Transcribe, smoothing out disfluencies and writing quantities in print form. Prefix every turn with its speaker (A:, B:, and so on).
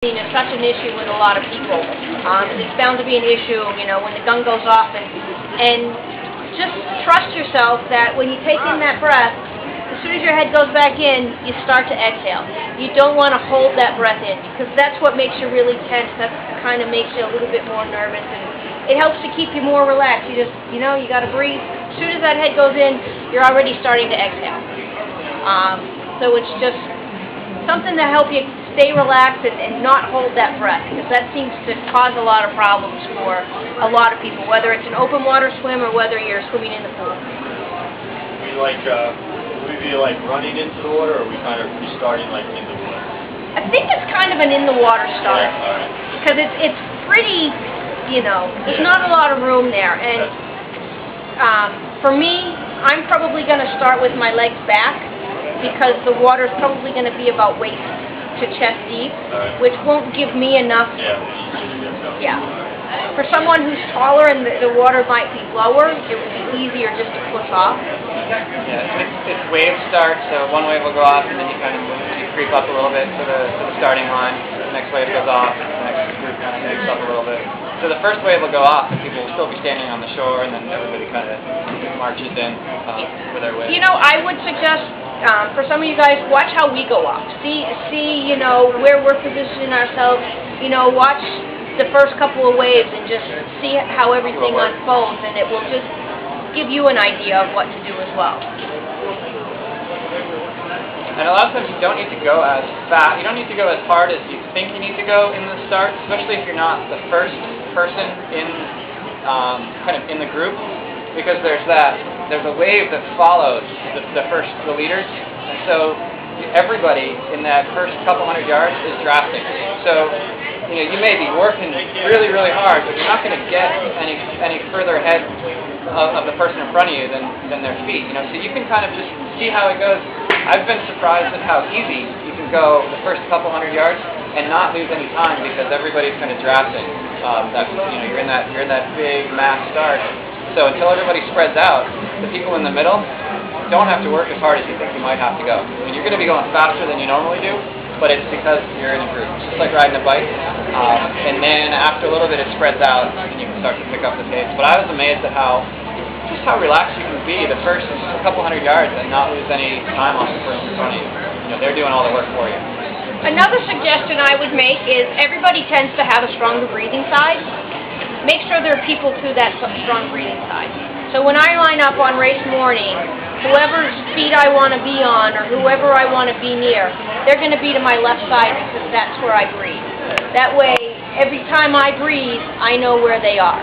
A: It's such an issue with a lot of people. It's bound to be an issue, you know, when the gun goes off, and just trust yourself that when you take in that breath, as soon as your head goes back in, you start to exhale. You don't want to hold that breath in, because that's what makes you really tense. That kind of makes you a little bit more nervous, and it helps to keep you more relaxed. You just, you know, you got to breathe. As soon as that head goes in, you're already starting to exhale. So it's just something to help you stay relaxed and not hold that breath, because that seems to cause a lot of problems for a lot of people, whether it's an open water swim or whether you're swimming in the pool.
B: Would we be like running into the water, or are we kind of starting like in the water?
A: I think it's kind of an in the water start, because it's pretty, you know, there's not a lot of room there, and for me, I'm probably going to start with my legs back, because the water is probably going to be about waist to chest deep, which won't give me enough. Yeah. For someone who's taller and the water might be lower, it would be easier just to push off.
C: Yeah, it's wave start, so one wave will go off, and then you kind of creep up a little bit to the starting line. The next wave goes off, and the next group kind of picks up a little bit. So the first wave will go off, and people will still be standing on the shore, and then everybody kind of marches in with their wave.
A: You know, I would suggest, for some of you guys, watch how we go off. See, you know, where we're positioning ourselves. You know, watch the first couple of waves and just see how everything unfolds, and it will just give you an idea of what to do as well.
C: And a lot of times you don't need to go as fast, you don't need to go as hard as you think you need to go in the start, especially if you're not the first person in kind of in the group, because there's a wave that follows the leaders, and so everybody in that first couple hundred yards is drafting. So you know, you may be working really, really hard, but you're not going to get any further ahead of the person in front of you than their feet. You know, so you can kind of just see how it goes. I've been surprised at how easy you can go the first couple hundred yards and not lose any time, because everybody's kind of drafting. You're in that big mass start. So until everybody spreads out, the people in the middle don't have to work as hard as you think you might have to go. I mean, you're going to be going faster than you normally do, but it's because you're in a group. It's just like riding a bike. And then after a little bit it spreads out, and you can start to pick up the pace. But I was amazed at how relaxed you can be the first couple hundred yards and not lose any time on the person in front of you. You know, they're doing all the work for you.
A: Another suggestion I would make is everybody tends to have a stronger breathing side. Make sure there are people to that strong breathing side. So when I line up on race morning, whoever's feet I want to be on or whoever I want to be near, they're going to be to my left side, because that's where I breathe. That way, every time I breathe, I know where they are.